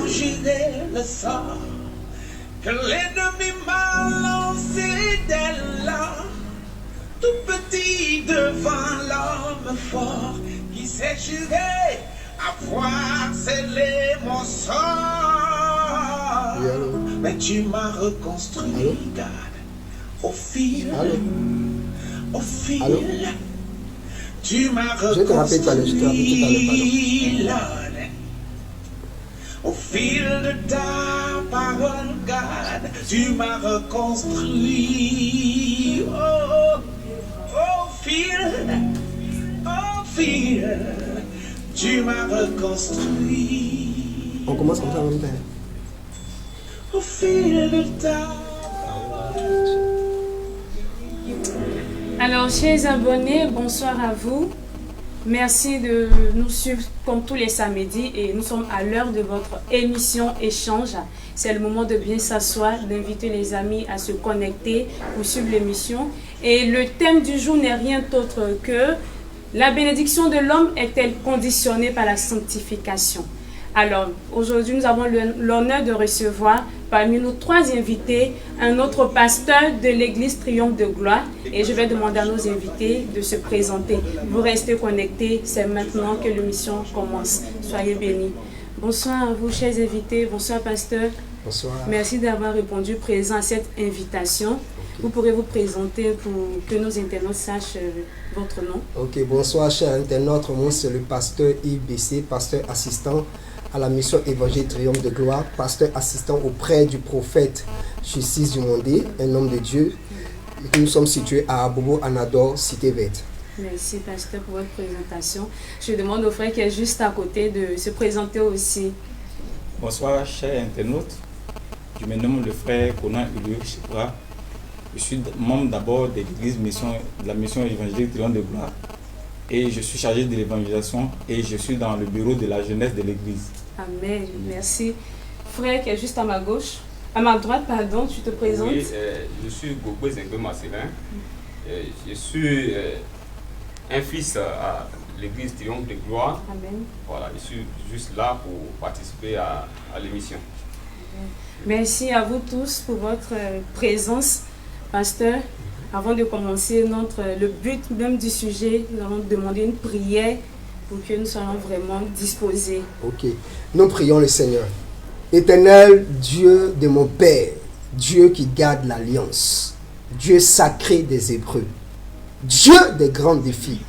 j'irai le sort que l'ennemi m'a lancé dès là, tout petit devant l'homme fort qui s'est juré à voir sceller mon sort. Mais tu m'as reconstruit, God, au fil, tu m'as reconstruit, Lord. Au fil de ta parole, God, tu m'as reconstruit. Oh, au fil, tu m'as reconstruit. On commence comme ça en même temps. Au fil de ta parole. Alors, chers abonnés, bonsoir à vous. Merci de nous suivre comme tous les samedis et nous sommes à l'heure de votre émission Échange. C'est le moment de bien s'asseoir, d'inviter les amis à se connecter pour suivre l'émission. Et le thème du jour n'est rien d'autre que la bénédiction de l'homme est-elle conditionnée par la sanctification? Alors, aujourd'hui, nous avons l'honneur de recevoir parmi nous 3 invités, un autre pasteur de l'église Triomphe de Gloire. Et je vais demander à nos invités de se présenter. Vous restez connectés, c'est maintenant que l'émission commence. Soyez bénis. Bonsoir à vous, chers invités. Bonsoir, pasteur. Bonsoir. Merci d'avoir répondu présent à cette invitation. Okay. Vous pourrez vous présenter pour que nos internautes sachent votre nom. Ok, bonsoir, chers internautes. Moi, c'est le pasteur Yves Bessé, pasteur assistant à la mission Évangile Triomphe de Gloire, pasteur assistant auprès du prophète Justice du Mondé, un homme de Dieu. Nous sommes situés à Abobo, Anador, Cité Verte. Merci, pasteur, pour votre présentation. Je demande au frère qui est juste à côté de se présenter aussi. Bonsoir, chers internautes. Je me nomme le frère Conan Ulu Chipra. Je suis membre d'abord de l'église de la mission évangélique Triomphe de Gloire. Et je suis chargé de l'évangélisation et je suis dans le bureau de la jeunesse de l'église. Amen, merci. Frère qui est juste à ma gauche, à ma droite, pardon, tu te présentes? Oui, je suis Gogo Zengbe Marcelin. Je suis un fils à l'église Triomphe de Gloire. Amen. Voilà, je suis juste là pour participer à l'émission. Merci à vous tous pour votre présence, pasteur. Avant de commencer le but même du sujet, nous allons demander une prière pour que nous soyons vraiment disposés. Ok, nous prions le Seigneur. Éternel Dieu de mon Père, Dieu qui garde l'alliance, Dieu sacré des Hébreux, Dieu des grands défis,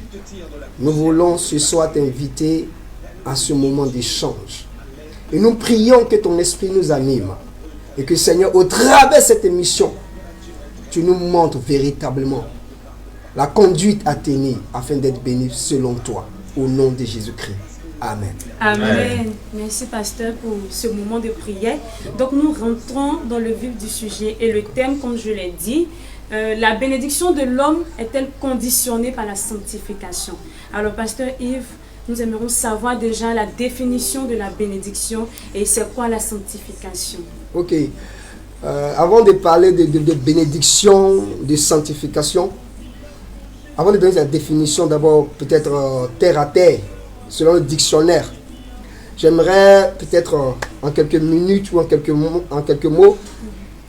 nous voulons ce soir t'inviter à ce moment d'échange. Et nous prions que ton esprit nous anime et que Seigneur, au travers de cette émission, tu nous montres véritablement la conduite à tenir afin d'être béni selon toi. Au nom de Jésus-Christ. Amen. Amen. Merci, pasteur, pour ce moment de prière. Donc, nous rentrons dans le vif du sujet. Et le thème, comme je l'ai dit, la bénédiction de l'homme est-elle conditionnée par la sanctification? Alors, pasteur Yves, nous aimerions savoir déjà la définition de la bénédiction et c'est quoi la sanctification? Ok. Avant de parler de bénédiction, de sanctification, avant de donner la définition, d'abord peut-être terre à terre, selon le dictionnaire, j'aimerais peut-être en quelques minutes ou en quelques mots,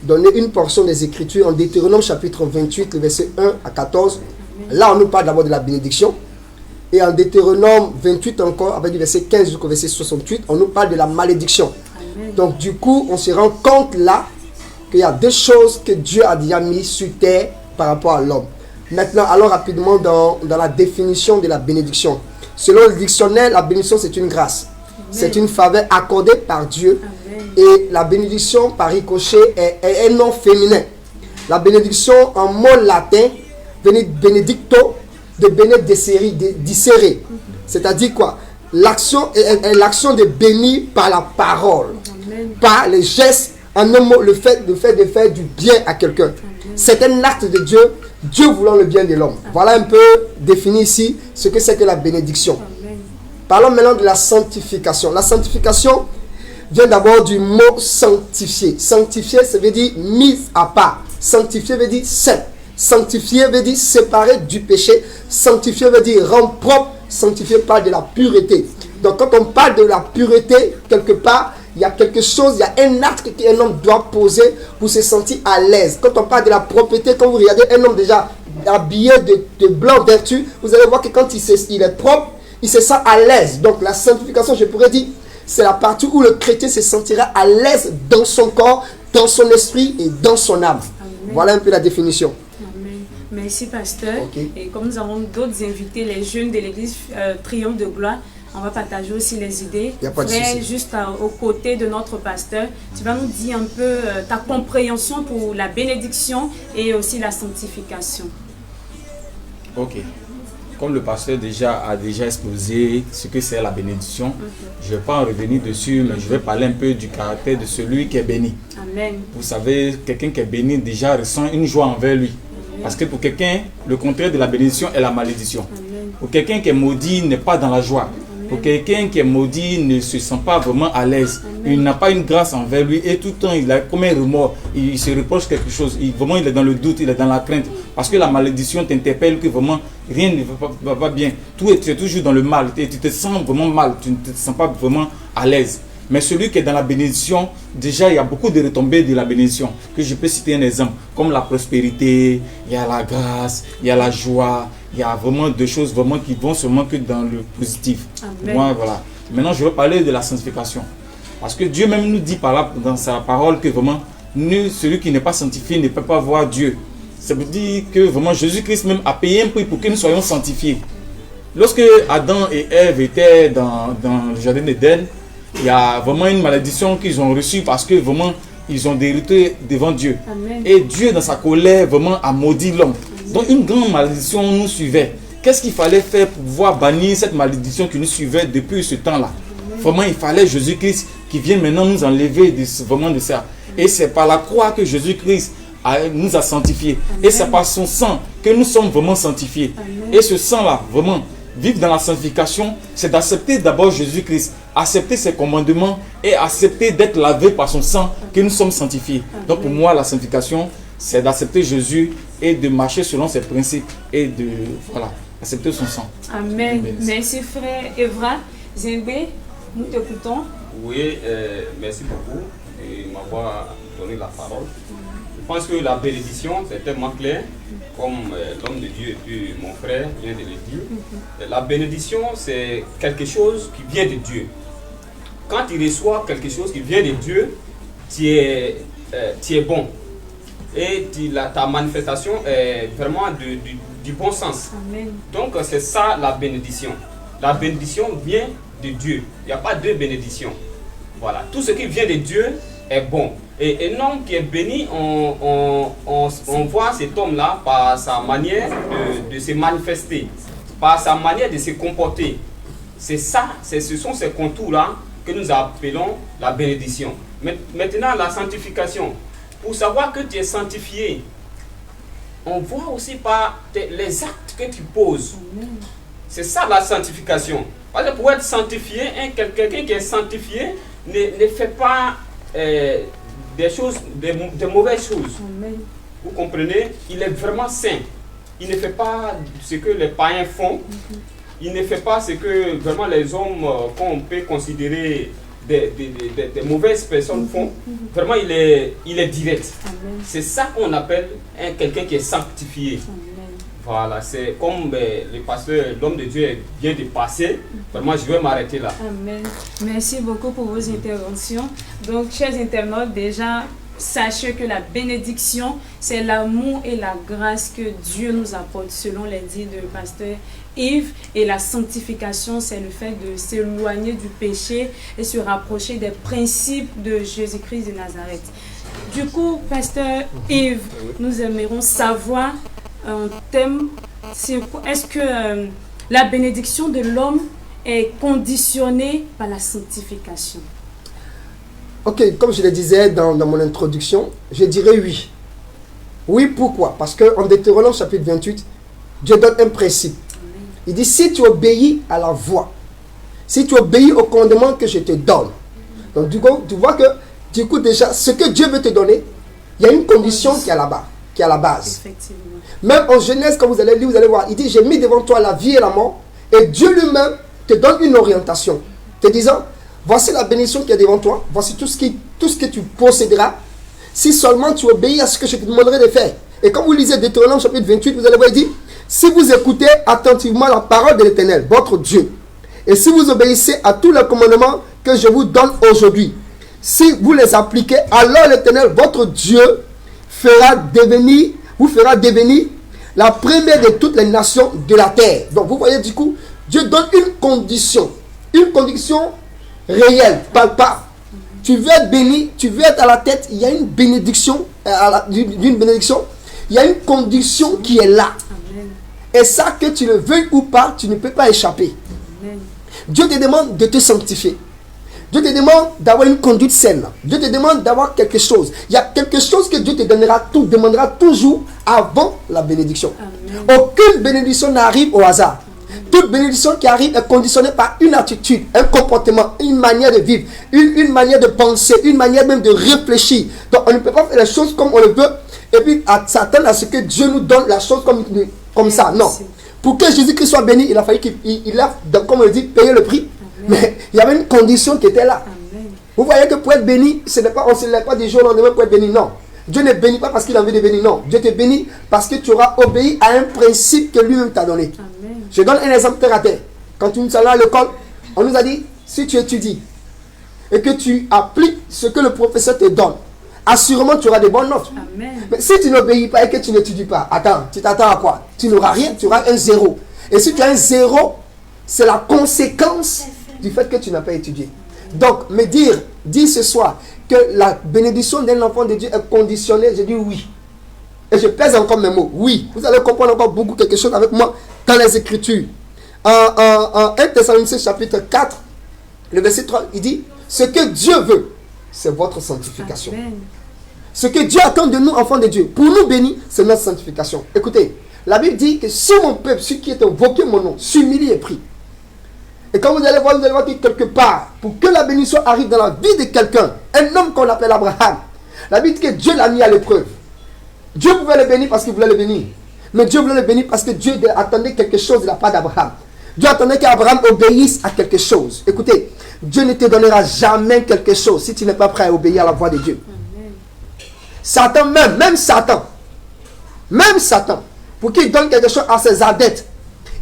donner une portion des Écritures en Deutéronome chapitre 28, le verset 1 à 14. Là, on nous parle d'abord de la bénédiction. Et en Deutéronome 28 encore, avec du verset 15 jusqu'au verset 68, on nous parle de la malédiction. Amen. Donc du coup, on se rend compte là qu'il y a deux choses que Dieu a déjà mises sur terre par rapport à l'homme. Maintenant, allons rapidement dans la définition de la bénédiction. Selon le dictionnaire, la bénédiction, c'est une grâce. C'est une faveur accordée par Dieu. Amen. Et la bénédiction, par ricochet, est un nom féminin. La bénédiction, en mot latin, benedicto, de dissérer. C'est-à-dire quoi? L'action est l'action de bénir par la parole, Amen. Par les gestes, en un mot, le fait de faire du bien à quelqu'un. C'est un acte de Dieu, Dieu voulant le bien de l'homme. Voilà un peu défini ici ce que c'est que la bénédiction. Amen. Parlons maintenant de la sanctification. La sanctification vient d'abord du mot sanctifier. Sanctifier, ça veut dire mise à part. Sanctifier veut dire saint. Sanctifier veut dire séparer du péché. Sanctifier veut dire rendre propre. Sanctifier parle de la pureté. Donc quand on parle de la pureté, quelque part, il y a quelque chose, il y a un acte qu'un homme doit poser pour se sentir à l'aise. Quand on parle de la propreté, quand vous regardez un homme déjà habillé de blanc vertu, vous allez voir que quand il est propre, il se sent à l'aise. Donc la sanctification, je pourrais dire, c'est la partie où le chrétien se sentira à l'aise dans son corps, dans son esprit et dans son âme. Amen. Voilà un peu la définition. Amen. Merci, pasteur. Ok. Et comme nous avons d'autres invités, les jeunes de l'église Triomphe de Gloire, on va partager aussi les idées. Y a pas de Frère, souci. juste aux côtés de notre pasteur, tu vas nous dire un peu ta compréhension pour la bénédiction et aussi la sanctification. Ok. Comme le pasteur a déjà exposé ce que c'est la bénédiction, je ne vais pas en revenir dessus, mais je vais parler un peu du caractère de celui qui est béni. Amen. Vous savez, quelqu'un qui est béni déjà ressent une joie envers lui. Parce que pour quelqu'un, le contraire de la bénédiction est la malédiction. Amen. Pour quelqu'un qui est maudit, n'est pas dans la joie. Pour quelqu'un qui est maudit, ne se sent pas vraiment à l'aise. Il n'a pas une grâce envers lui et tout le temps, il a comme un remords. Il se reproche quelque chose. Vraiment, il est dans le doute, il est dans la crainte. Parce que la malédiction t'interpelle que vraiment rien ne va bien. Tu es toujours dans le mal et tu te sens vraiment mal. Tu ne te sens pas vraiment à l'aise. Mais celui qui est dans la bénédiction, déjà il y a beaucoup de retombées de la bénédiction. Que je peux citer un exemple, comme la prospérité, il y a la grâce, il y a la joie, il y a vraiment des choses vraiment qui vont seulement que dans le positif. Amen. Ouais, voilà. Maintenant je veux parler de la sanctification. Parce que Dieu même nous dit par là, dans sa parole que vraiment, celui qui n'est pas sanctifié ne peut pas voir Dieu. Ça veut dire que vraiment Jésus-Christ même a payé un prix pour que nous soyons sanctifiés. Lorsque Adam et Ève étaient dans le jardin d'Éden, il y a vraiment une malédiction qu'ils ont reçue parce que vraiment ils ont dérouté devant Dieu. Amen. Et Dieu dans sa colère vraiment a maudit l'homme. Donc une grande malédiction nous suivait. Qu'est-ce qu'il fallait faire pour pouvoir bannir cette malédiction qui nous suivait depuis ce temps-là? Vraiment il fallait Jésus-Christ qui vienne maintenant nous enlever vraiment de ça. Et c'est par la croix que Jésus-Christ nous a sanctifiés. Et c'est par son sang que nous sommes vraiment sanctifiés. Amen. Et ce sang-là, vraiment, vivre dans la sanctification, c'est d'accepter d'abord Jésus-Christ, accepter ses commandements et accepter d'être lavé par son sang que nous sommes sanctifiés. Donc pour moi, la sanctification, c'est d'accepter Jésus et de marcher selon ses principes et de, voilà, accepter son sang. Amen. Amen. Merci, frère Evra. Zembé, nous t'écoutons. Oui, merci beaucoup de m'avoir donné la parole. Je pense que la bénédiction, c'est tellement clair, comme l'homme de Dieu et puis mon frère vient de le dire. La bénédiction, c'est quelque chose qui vient de Dieu. Quand tu reçois quelque chose qui vient de Dieu, tu es bon. Et ta manifestation est vraiment du bon sens. Amen. Donc c'est ça la bénédiction. La bénédiction vient de Dieu. Il n'y a pas de bénédiction. Voilà. Tout ce qui vient de Dieu est bon. Et un homme qui est béni, on voit cet homme-là par sa manière de se manifester, par sa manière de se comporter. C'est ça, ce sont ces contours-là que nous appelons la bénédiction. Maintenant, la sanctification. Pour savoir que tu es sanctifié, on voit aussi par les actes que tu poses. C'est ça la sanctification. Parce que pour être sanctifié, quelqu'un qui est sanctifié ne fait pas des choses, des mauvaises choses. Amen. Vous comprenez? Il est vraiment saint. Il ne fait pas ce que les païens font. Il ne fait pas ce que vraiment les hommes qu'on peut considérer des mauvaises personnes font. Vraiment, il est direct. Amen. C'est ça qu'on appelle quelqu'un qui est sanctifié. Amen. Voilà, c'est comme le pasteur, l'homme de Dieu vient de passer. Vraiment, je vais m'arrêter là. Amen. Merci beaucoup pour vos interventions. Donc, chers internautes, déjà, sachez que la bénédiction, c'est l'amour et la grâce que Dieu nous apporte, selon les dits de pasteur Yves. Et la sanctification, c'est le fait de s'éloigner du péché et se rapprocher des principes de Jésus-Christ de Nazareth. Du coup, pasteur Yves, nous aimerions savoir un thème, est-ce que la bénédiction de l'homme est conditionnée par la sanctification? Ok, comme je le disais dans mon introduction, je dirais oui. Oui, pourquoi? Parce qu'en Deutéronome chapitre 28, Dieu donne un principe. Il dit, si tu obéis à la voix, si tu obéis au commandement que je te donne. Donc du coup, tu vois que, du coup déjà, ce que Dieu veut te donner, il y a une condition qui est là-bas, qui est à la base. Effectivement. Même en Genèse, quand vous allez lire, vous allez voir, il dit, j'ai mis devant toi la vie et la mort, et Dieu lui-même te donne une orientation, te disant, voici la bénédiction qui est devant toi, voici tout ce que tu posséderas, si seulement tu obéis à ce que je te demanderai de faire. Et quand vous lisez Deutéronome chapitre 28, vous allez voir, il dit, si vous écoutez attentivement la parole de l'Éternel, votre Dieu, et si vous obéissez à tous les commandements que je vous donne aujourd'hui, si vous les appliquez, alors l'Éternel, votre Dieu, vous fera devenir la première de toutes les nations de la terre. Donc vous voyez du coup, Dieu donne une condition réelle, palpable. Tu veux être béni, tu veux être à la tête, il y a une bénédiction, d'une bénédiction, il y a une condition qui est là. Amen. Et ça, que tu le veuilles ou pas, tu ne peux pas échapper. Amen. Dieu te demande de te sanctifier. Dieu te demande d'avoir une conduite saine. Dieu te demande d'avoir quelque chose. Il y a quelque chose que Dieu te demandera toujours avant la bénédiction. Amen. Aucune bénédiction n'arrive au hasard. Toute bénédiction qui arrive est conditionnée par une attitude, un comportement, une manière de vivre, une manière de penser, une manière même de réfléchir. Donc on ne peut pas faire les choses comme on le veut et puis s'attendre à ce que Dieu nous donne la chose comme ça. Non. Pour que Jésus-Christ soit béni, il a fallu qu'il a, comme on le dit, payé le prix. Amen. Mais il y avait une condition qui était là. Amen. Vous voyez que pour être béni, on ne se lève pas du jour au lendemain pour être béni. Non. Dieu ne bénit pas parce qu'il a envie de bénir. Non. Dieu te bénit parce que tu auras obéi à un principe que lui-même t'a donné. Amen. Je donne un exemple terre à terre. Quand nous sommes allés à l'école, on nous a dit, si tu étudies et que tu appliques ce que le professeur te donne, assurément tu auras des bonnes notes. Amen. Mais si tu n'obéis pas et que tu n'étudies pas, attends, tu t'attends à quoi? Tu n'auras rien, tu auras un zéro. Et si tu as un zéro, c'est la conséquence du fait que tu n'as pas étudié. Donc, me dire ce soir que la bénédiction d'un enfant de Dieu est conditionnée, je dis oui. Et je pèse encore mes mots. Oui, vous allez comprendre encore beaucoup quelque chose avec moi dans les Écritures. En 1 Thessaloniciens chapitre 4, le verset 3, il dit, ce que Dieu veut, c'est votre sanctification. Amen. Ce que Dieu attend de nous, enfants de Dieu, pour nous bénir, c'est notre sanctification. Écoutez, la Bible dit que si mon peuple, ceux qui est invoqué mon nom, s'humilie et prie. Et quand vous allez voir que quelque part, pour que la bénédiction arrive dans la vie de quelqu'un, un homme qu'on appelle Abraham, la Bible dit que Dieu l'a mis à l'épreuve. Dieu pouvait le bénir parce qu'il voulait le bénir. Mais Dieu voulait le bénir parce que Dieu attendait quelque chose de la part d'Abraham. Dieu attendait qu'Abraham obéisse à quelque chose. Écoutez, Dieu ne te donnera jamais quelque chose si tu n'es pas prêt à obéir à la voix de Dieu. Amen. Satan même Satan, pour qu'il donne quelque chose à ses adeptes,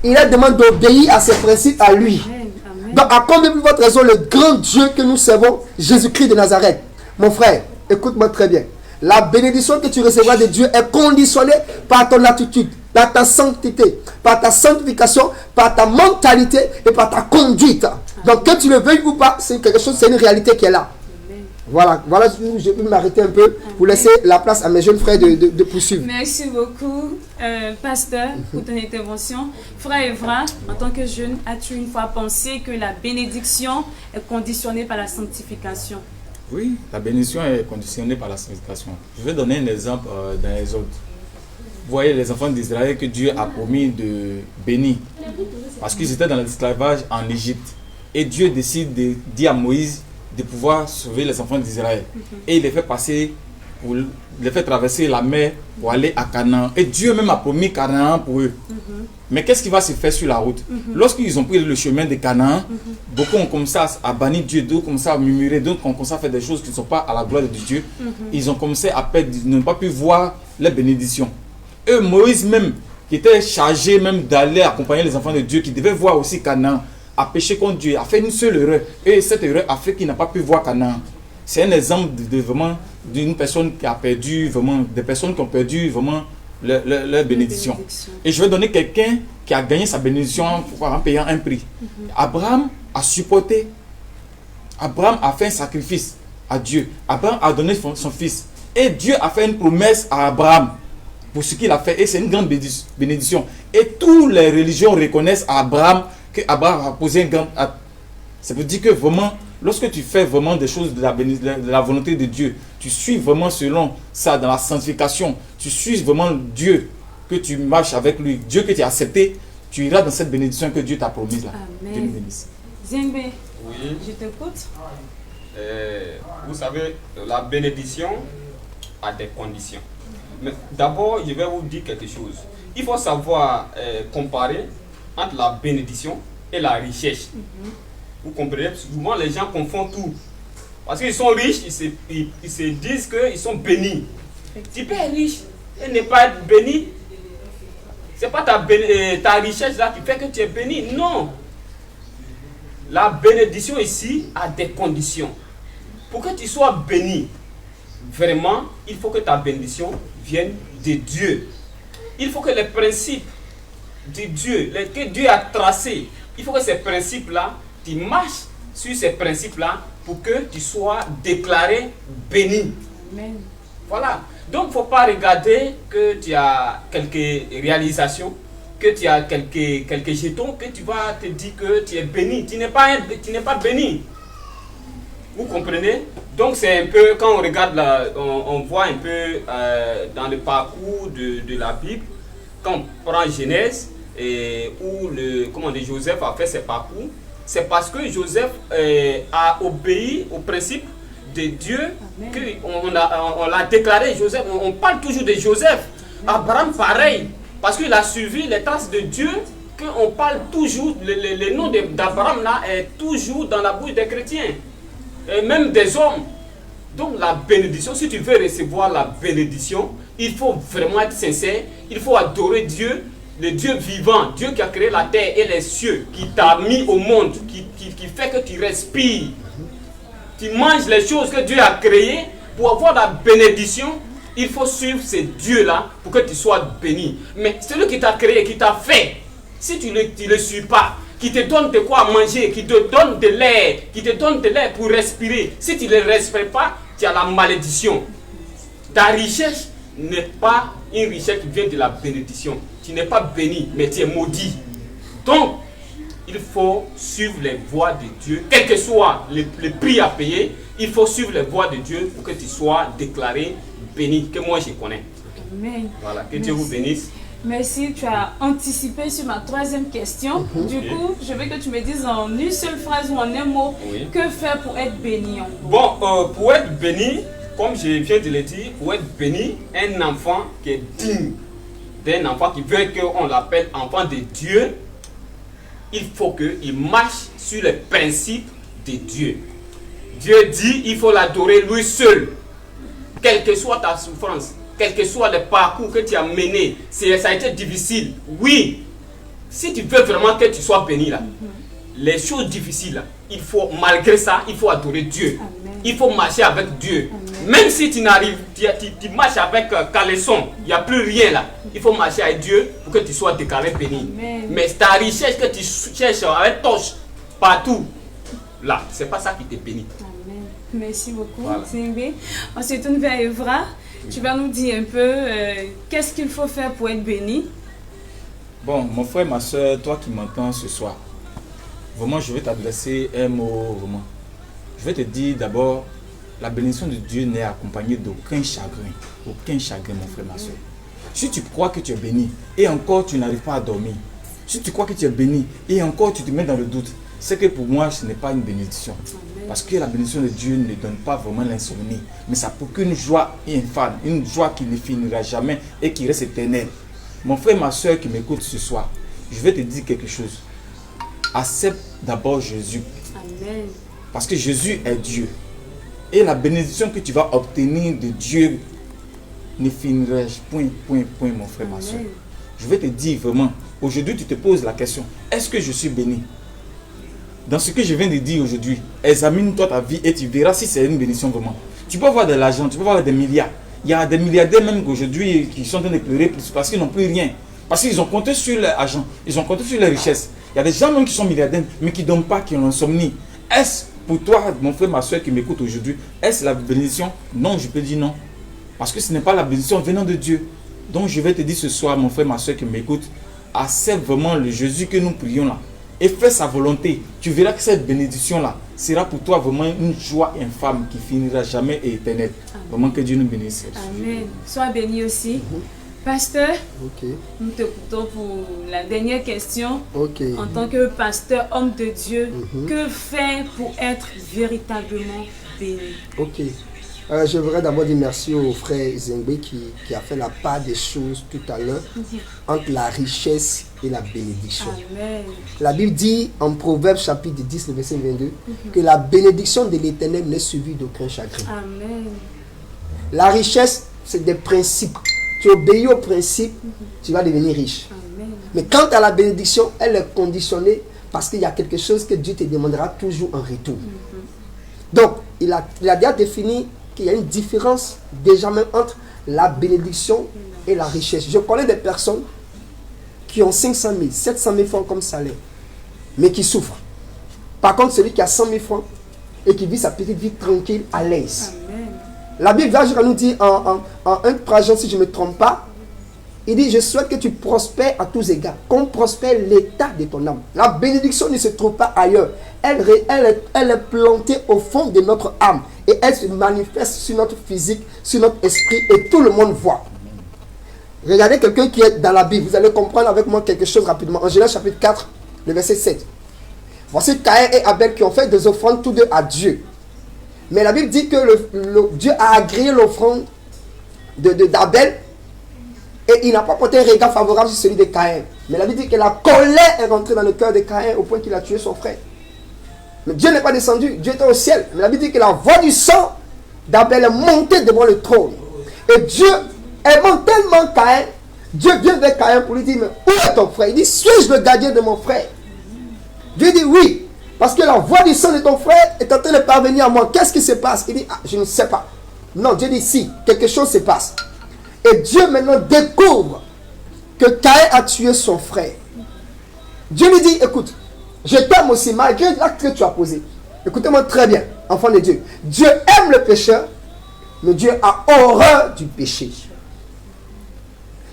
il leur demande d'obéir à ses principes à lui. Amen. Amen. Donc, à combien plus votre raison, le grand Dieu que nous servons, Jésus-Christ de Nazareth. Mon frère, écoute-moi très bien. La bénédiction que tu recevras de Dieu est conditionnée par ton attitude, par ta sanctité, par ta sanctification, par ta mentalité et par ta conduite. Donc, que tu le veuilles ou pas, c'est quelque chose, c'est une réalité qui est là. Amen. Voilà, je peux m'arrêter un peu pour laisser la place à mes jeunes frères de poursuivre. Merci beaucoup, pasteur, pour ton intervention. Frère Evra, en tant que jeune, as-tu une fois pensé que la bénédiction est conditionnée par la sanctification? Oui, la bénédiction est conditionnée par la sanctification. Je vais donner un exemple dans les autres. Vous voyez les enfants d'Israël que Dieu a promis de bénir parce qu'ils étaient dans l'esclavage en Égypte. Et Dieu décide de dire à Moïse de pouvoir sauver les enfants d'Israël. Et il les fait passer, les fait traverser la mer pour aller à Canaan. Et Dieu même a promis Canaan pour eux. Mais qu'est-ce qui va se faire sur la route? Lorsqu'ils ont pris le chemin de Canaan, beaucoup ont commencé à bannir Dieu, d'autres ont commencé à murmurer, d'autres ont commencé à faire des choses qui ne sont pas à la gloire de Dieu. Ils ont commencé à perdre, ils n'ont pas pu voir les bénédictions. Et Moïse même, qui était chargé même d'aller accompagner les enfants de Dieu, qui devait voir aussi Canaan, a péché contre Dieu, a fait une seule erreur. Et cette erreur a fait qu'il n'a pas pu voir Canaan. C'est un exemple vraiment d'une personne qui a perdu, vraiment, des personnes qui ont perdu vraiment leur bénédiction. Et je vais donner quelqu'un qui a gagné sa bénédiction en payant un prix. Abraham a supporté. Abraham a fait un sacrifice à Dieu. Abraham a donné son fils. Et Dieu a fait une promesse à Abraham pour ce qu'il a fait. Et c'est une grande bénédiction. Et toutes les religions reconnaissent à Abraham que Abraham a posé un grand acte. Ça veut dire que vraiment, lorsque tu fais vraiment des choses de la volonté de Dieu, tu suis vraiment selon ça dans la sanctification, tu suis vraiment Dieu, que tu marches avec lui, Dieu que tu as accepté, tu iras dans cette bénédiction que Dieu t'a promise là. Amen. Dieu nous bénisse. Zembe, Oui. je t'écoute. Vous savez, la bénédiction a des conditions. Mais d'abord, je vais vous dire quelque chose. Il faut savoir comparer entre la bénédiction et la richesse. Vous comprenez? Souvent les gens confondent tout. Parce qu'ils sont riches, ils se disent qu'ils sont bénis. Tu peux être riche et ne pas être béni. Ce n'est pas ta richesse là qui fait que tu es béni. Non. La bénédiction ici a des conditions. Pour que tu sois béni, vraiment, il faut que ta bénédiction vienne de Dieu. Il faut que les principes de Dieu, que Dieu a tracés, il faut que ces principes-là, tu marches sur ces principes-là pour que tu sois déclaré béni. Amen. Voilà. Donc, il ne faut pas regarder que tu as quelques réalisations, que tu as quelques jetons, que tu vas te dire que tu es béni. Tu n'es pas béni. Vous comprenez? Donc, c'est un peu, quand on regarde, on voit un peu dans le parcours de la Bible, quand on prend Genèse, où Joseph a fait ses parcours, c'est parce que Joseph a obéi au principe de Dieu qu'on l'a déclaré. Joseph, on parle toujours de Joseph. Abraham, pareil, parce qu'il a suivi les traces de Dieu, qu'on parle toujours, le nom d'Abraham là est toujours dans la bouche des chrétiens, et même des hommes. Donc la bénédiction, si tu veux recevoir la bénédiction, il faut vraiment être sincère, il faut adorer Dieu, le Dieu vivant, Dieu qui a créé la terre et les cieux, qui t'a mis au monde, qui fait que tu respires. Tu manges les choses que Dieu a créées. Pour avoir la bénédiction, il faut suivre ces dieux-là pour que tu sois béni. Mais celui qui t'a créé, qui t'a fait, si tu ne le suis pas, qui te donne de quoi manger, qui te donne de l'air, pour respirer, si tu ne le respectes pas, tu as la malédiction. Ta richesse n'est pas une richesse qui vient de la bénédiction. Tu n'es pas béni, mais tu es maudit. Donc, il faut suivre les voies de Dieu, quel que soit le prix à payer. Il faut suivre les voies de Dieu pour que tu sois déclaré béni, que moi je connais. Amen. Voilà, que Dieu vous bénisse. Merci, tu as anticipé sur ma troisième question. Du coup, je veux que tu me dises en une seule phrase ou en un mot, que faire pour être béni en gros? Bon, pour être béni, comme je viens de le dire, pour être béni, un enfant qui est digne d'un enfant qui veut qu'on l'appelle enfant de Dieu, il faut qu'il marche sur les principes de Dieu. Dieu dit, il faut l'adorer lui seul. Quelle que soit ta souffrance, quel que soit le parcours que tu as mené, ça a été difficile. Oui, si tu veux vraiment que tu sois béni là, les choses difficiles là, il faut, malgré ça, il faut adorer Dieu. Amen. Il faut marcher avec Dieu. Amen. Même si tu n'arrives, tu marches avec caleçon, il n'y a plus rien là. Il faut marcher avec Dieu pour que tu sois déclaré béni. Amen. Mais ta richesse que tu cherches avec torche partout, là, c'est pas ça qui te bénit. Amen. Merci beaucoup, Voilà. Zimbe. On se tourne vers Evra. Tu vas nous dire un peu qu'est-ce qu'il faut faire pour être béni. Bon, mon frère, ma soeur, toi qui m'entends ce soir, vraiment, je vais t'adresser un mot, vraiment. Je vais te dire d'abord, la bénédiction de Dieu n'est accompagnée d'aucun chagrin. Aucun chagrin, mon frère, ma soeur. Si tu crois que tu es béni et encore tu n'arrives pas à dormir, si tu crois que tu es béni et encore tu te mets dans le doute, c'est que pour moi, ce n'est pas une bénédiction. Parce que la bénédiction de Dieu ne donne pas vraiment l'insomnie, mais ça procure une joie infâme, une joie qui ne finira jamais et qui reste éternelle. Mon frère, ma soeur qui m'écoute ce soir, je vais te dire quelque chose. Accepte d'abord Jésus. Amen. Parce que Jésus est Dieu. Et la bénédiction que tu vas obtenir de Dieu ne finira point, mon frère, ma soeur. Je vais te dire vraiment, aujourd'hui tu te poses la question, est-ce que je suis béni? Dans ce que je viens de dire aujourd'hui, examine-toi ta vie et tu verras si c'est une bénédiction vraiment. Tu peux avoir de l'argent, tu peux avoir des milliards. Il y a des milliardaires même aujourd'hui qui sont en train de pleurer parce qu'ils n'ont plus rien. Parce qu'ils ont compté sur l'argent, ils ont compté sur les richesses. Il y a des gens même qui sont milliardaires mais qui ne donnent pas, qui ont l'insomnie. Est-ce pour toi, mon frère, ma soeur qui m'écoute aujourd'hui, est-ce la bénédiction? Non, je peux dire non. Parce que ce n'est pas la bénédiction venant de Dieu. Donc je vais te dire ce soir, mon frère, ma soeur qui m'écoute, accepte vraiment le Jésus que nous prions là. Et fais sa volonté. Tu verras que cette bénédiction-là sera pour toi vraiment une joie infâme qui finira jamais et éternelle. Vraiment que Dieu nous bénisse. Amen. Sois béni aussi. Pasteur, nous t'écoutons pour la dernière question. En tant que pasteur, homme de Dieu, que faire pour être véritablement béni? Je voudrais d'abord dire merci au frère Zengbe qui a fait la part des choses tout à l'heure entre la richesse et la bénédiction. Amen. La Bible dit en Proverbes chapitre 10, le verset 22, que la bénédiction de l'Éternel n'est suivie d'aucun chagrin. Amen. La richesse, c'est des principes. Tu obéis aux principes, tu vas devenir riche. Amen. Mais quant à la bénédiction, elle est conditionnée parce qu'il y a quelque chose que Dieu te demandera toujours en retour. Donc, il a déjà défini qu'il y a une différence déjà même entre la bénédiction et la richesse. Je connais des personnes qui ont 500 000, 700 000 francs comme salaire, mais qui souffrent. Par contre, celui qui a 100 000 francs et qui vit sa petite vie tranquille, à l'aise. Amen. La Bible va nous dire en 1 Jean, si je ne me trompe pas, il dit, je souhaite que tu prospères à tous égards, qu'on prospère l'état de ton âme. La bénédiction ne se trouve pas ailleurs. Elle est plantée au fond de notre âme et elle se manifeste sur notre physique, sur notre esprit et tout le monde voit. Regardez quelqu'un qui est dans la Bible, vous allez comprendre avec moi quelque chose rapidement. En Genèse chapitre 4, le verset 7. Voici Caïn et Abel qui ont fait des offrandes tous deux à Dieu. Mais la Bible dit que Dieu a agréé l'offrande d'Abel et il n'a pas porté un regard favorable sur celui de Caïn. Mais la Bible dit que la colère est rentrée dans le cœur de Caïn au point qu'il a tué son frère. Mais Dieu n'est pas descendu, Dieu était au ciel. Mais la Bible dit que la voix du sang d'Abel est montée devant le trône. Et Dieu aimant tellement Caïn, Dieu vient vers Caïn pour lui dire, mais où est ton frère? Il dit, suis-je le gardien de mon frère? Dieu dit oui. Parce que la voix du sang de ton frère est en train de parvenir à moi. Qu'est-ce qui se passe? Il dit, ah, je ne sais pas. Non, Dieu dit, si, quelque chose se passe. Et Dieu maintenant découvre que Caïn a tué son frère. Dieu lui dit, écoute, je t'aime aussi malgré l'acte que tu as posé. Écoutez-moi très bien, enfant de Dieu. Dieu aime le pécheur, mais Dieu a horreur du péché.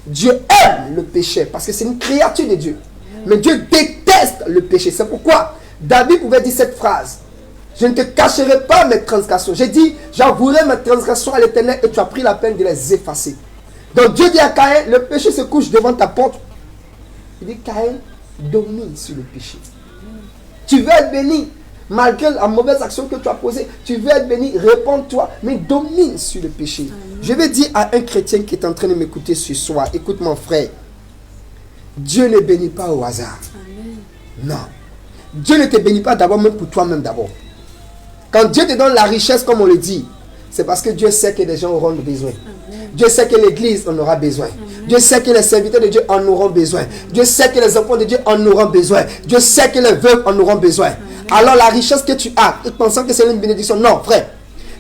Dieu aime le péché parce que c'est une créature de Dieu. Mais Dieu déteste le péché. C'est pourquoi David pouvait dire cette phrase. Je ne te cacherai pas mes transgressions. J'ai dit, j'avouerai mes transgressions à l'Éternel et tu as pris la peine de les effacer. Donc Dieu dit à Caïn, le péché se couche devant ta porte. Il dit, Caïn, domine sur le péché. Tu veux être béni, malgré la mauvaise action que tu as posée. Tu veux être béni, réponds-toi, mais domine sur le péché. Amen. Je vais dire à un chrétien qui est en train de m'écouter ce soir, écoute mon frère, Dieu ne bénit pas au hasard. Amen. Non. Dieu ne te bénit pas d'abord même pour toi-même d'abord. Quand Dieu te donne la richesse, comme on le dit, c'est parce que Dieu sait que les gens auront besoin. Amen. Dieu sait que l'église en aura besoin. Amen. Dieu sait que les serviteurs de Dieu en auront besoin. Amen. Dieu sait que les enfants de Dieu en auront besoin. Dieu sait que les veuves en auront besoin. Amen. Alors la richesse que tu as, pensant que c'est une bénédiction, non frère.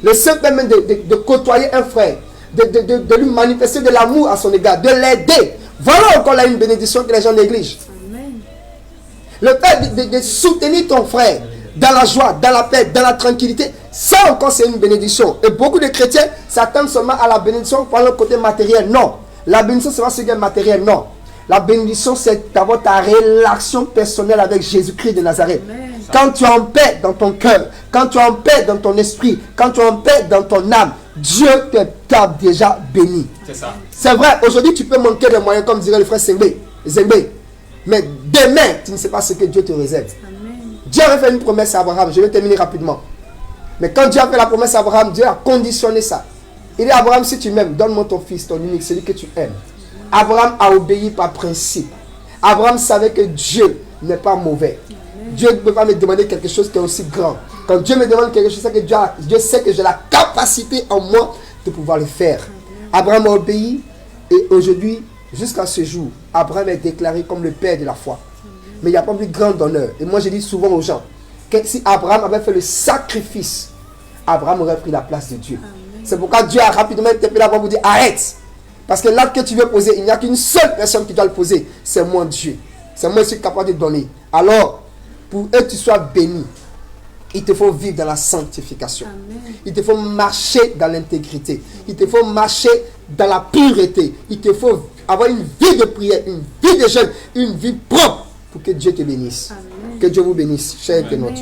Le seul fait même de côtoyer un frère, de lui manifester de l'amour à son égard, de l'aider, voilà encore là une bénédiction que les gens négligent. Amen. Le fait de soutenir ton frère dans la joie, dans la paix, dans la tranquillité, ça encore c'est une bénédiction. Et beaucoup de chrétiens s'attendent seulement à la bénédiction par le côté matériel. Non. La bénédiction c'est pas ce qui est matériel. Non. La bénédiction c'est d'avoir ta relation personnelle avec Jésus-Christ de Nazareth. Amen. Quand tu es en paix dans ton cœur, quand tu es en paix dans ton esprit, quand tu es en paix dans ton âme, Dieu t'a déjà béni. C'est ça. C'est vrai, aujourd'hui tu peux manquer de moyens comme dirait le frère Zengbe. Mais demain, tu ne sais pas ce que Dieu te réserve. Amen. Dieu avait fait une promesse à Abraham, je vais terminer rapidement. Mais quand Dieu a fait la promesse à Abraham, Dieu a conditionné ça. Il dit à Abraham, si tu m'aimes, donne-moi ton fils, ton unique, celui que tu aimes. Abraham a obéi par principe. Abraham savait que Dieu n'est pas mauvais. Dieu ne peut pas me demander quelque chose qui est aussi grand. Quand Dieu me demande quelque chose, c'est que Dieu sait que j'ai la capacité en moi de pouvoir le faire. Abraham a obéi et aujourd'hui, jusqu'à ce jour, Abraham est déclaré comme le père de la foi. Mais il n'y a pas plus grand honneur. Et moi, je dis souvent aux gens que si Abraham avait fait le sacrifice, Abraham aurait pris la place de Dieu. C'est pourquoi Dieu a rapidement interpellé Abraham pour dire arrête. Parce que l'acte que tu veux poser, il n'y a qu'une seule personne qui doit le poser. C'est moi Dieu. C'est moi qui suis capable de donner. Alors, pour que tu sois béni, il te faut vivre dans la sanctification. Amen. Il te faut marcher dans l'intégrité. Il te faut marcher dans la pureté. Il te faut avoir une vie de prière, une vie de jeûne, une vie propre pour que Dieu te bénisse. Amen. Que Dieu vous bénisse, chers internautes.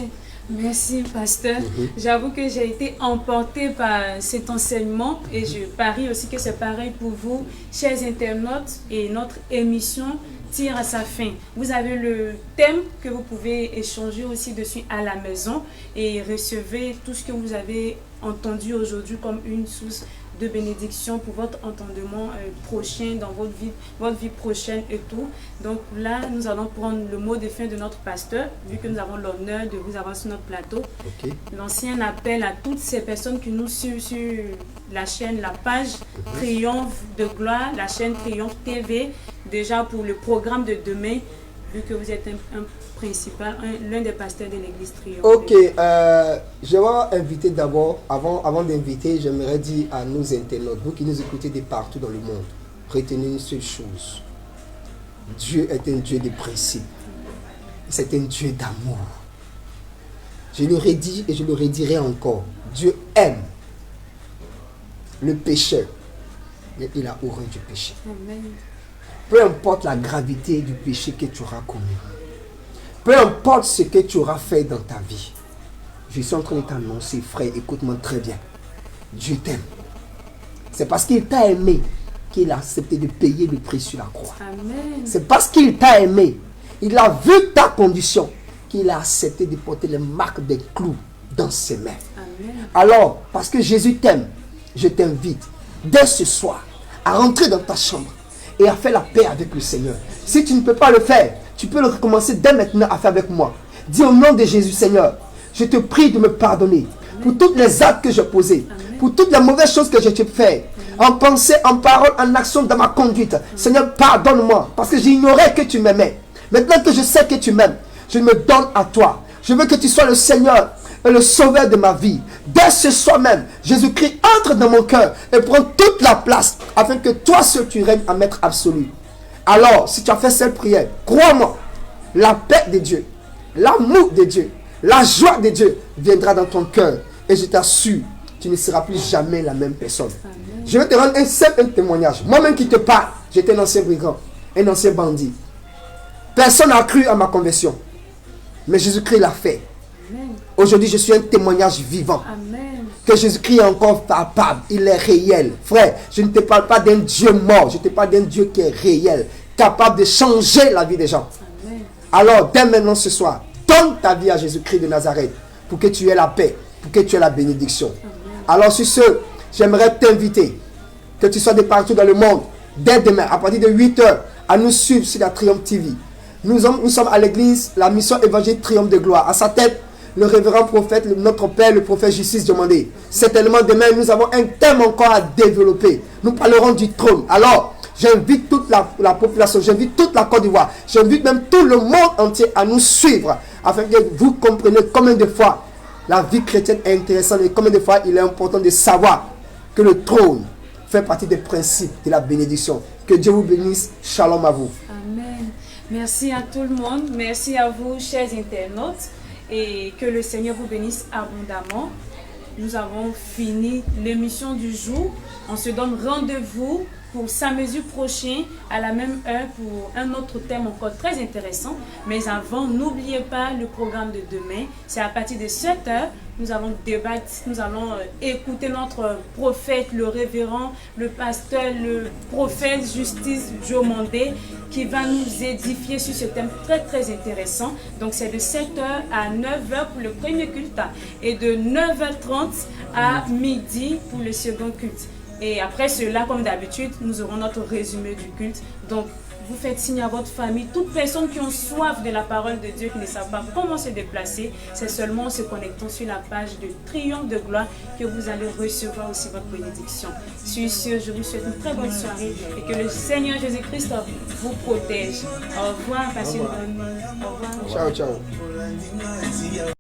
Merci, pasteur. J'avoue que j'ai été emportée par cet enseignement et je parie aussi que c'est pareil pour vous, chers internautes, et notre émission tire à sa fin. Vous avez le thème que vous pouvez échanger aussi dessus à la maison et recevez tout ce que vous avez entendu aujourd'hui comme une source de bénédiction pour votre entendement prochain dans votre vie prochaine et tout. Donc là, nous allons prendre le mot de fin de notre pasteur, vu que nous avons l'honneur de vous avoir sur notre plateau. Ok. L'ancien appel à toutes ces personnes qui nous suivent sur la chaîne, la page Triomphe de Gloire, la chaîne Triomphe TV, déjà pour le programme de demain, vu que vous êtes un principal, l'un des pasteurs de l'église Triomphe. Ok, je vais inviter d'abord, avant d'inviter, j'aimerais dire à nos internautes, vous qui nous écoutez de partout dans le monde, retenez une seule chose. Dieu est un Dieu de principe. C'est un Dieu d'amour. Je le redis et je le redirai encore. Dieu aime le pécheur, mais il a horreur du péché. Amen. Peu importe la gravité du péché que tu auras commis, peu importe ce que tu auras fait dans ta vie, je suis en train de t'annoncer, frère, écoute-moi très bien. Dieu t'aime. C'est parce qu'il t'a aimé qu'il a accepté de payer le prix sur la croix. Amen. C'est parce qu'il t'a aimé, il a vu ta condition, qu'il a accepté de porter les marques des clous dans ses mains. Amen. Alors, parce que Jésus t'aime, je t'invite dès ce soir à rentrer dans ta chambre et à faire la paix avec le Seigneur. Si tu ne peux pas le faire, tu peux le recommencer dès maintenant à faire avec moi. Dis au nom de Jésus, Seigneur, je te prie de me pardonner pour toutes les actes que j'ai posés, pour toutes les mauvaises choses que j'ai fait, en pensée, en parole, en action, dans ma conduite. Seigneur, pardonne-moi, parce que j'ignorais que tu m'aimais. Maintenant que je sais que tu m'aimes, je me donne à toi. Je veux que tu sois le Seigneur et le sauveur de ma vie. Dès ce soir même, Jésus-Christ entre dans mon cœur et prend toute la place afin que toi seul tu règnes en maître absolu. Alors, si tu as fait cette prière, crois-moi, la paix de Dieu, l'amour de Dieu, la joie de Dieu viendra dans ton cœur. Et je t'assure, tu ne seras plus jamais la même personne. Amen. Je vais te rendre un simple témoignage. Moi-même qui te parle, j'étais un ancien brigand, un ancien bandit. Personne n'a cru à ma conversion. Mais Jésus-Christ l'a fait. Aujourd'hui, je suis un témoignage vivant. Amen. Que Jésus-Christ est encore palpable. Il est réel. Frère, je ne te parle pas d'un Dieu mort. Je te parle d'un Dieu qui est réel. Capable de changer la vie des gens. Amen. Alors, dès maintenant ce soir, donne ta vie à Jésus-Christ de Nazareth. Pour que tu aies la paix. Pour que tu aies la bénédiction. Amen. Alors, sur ce, j'aimerais t'inviter. Que tu sois de partout dans le monde. Dès demain, à partir de 8h, à nous suivre sur la Triomphe TV. Nous sommes à l'église, la mission évangélique Triomphe de Gloire. À sa tête, le révérend prophète, notre père, le prophète Justice Diomandé. Certainement demain, nous avons un thème encore à développer. Nous parlerons du trône. Alors, j'invite toute la population, j'invite toute la Côte d'Ivoire, j'invite même tout le monde entier à nous suivre, afin que vous compreniez combien de fois la vie chrétienne est intéressante et combien de fois il est important de savoir que le trône fait partie des principes de la bénédiction. Que Dieu vous bénisse. Shalom à vous. Amen. Merci à tout le monde. Merci à vous, chers internautes. Et que le Seigneur vous bénisse abondamment. Nous avons fini l'émission du jour. On se donne rendez-vous pour samedi prochain à la même heure pour un autre thème encore très intéressant. Mais avant, n'oubliez pas le programme de demain. C'est à partir de 7h. Nous allons débattre, nous allons écouter notre prophète, le révérend, le pasteur, le prophète Justice Diomandé qui va nous édifier sur ce thème très très intéressant. Donc c'est de 7h à 9h pour le premier culte et de 9h30 à midi pour le second culte. Et après cela, comme d'habitude, nous aurons notre résumé du culte. Donc, vous faites signe à votre famille, toutes personnes qui ont soif de la parole de Dieu, qui ne savent pas comment se déplacer, c'est seulement en se connectant sur la page de Triomphe de Gloire que vous allez recevoir aussi votre bénédiction. Sur ce, je vous souhaite une très bonne soirée et que le Seigneur Jésus-Christ vous protège. Au revoir, passez une bonne nuit. Au revoir. Ciao, ciao.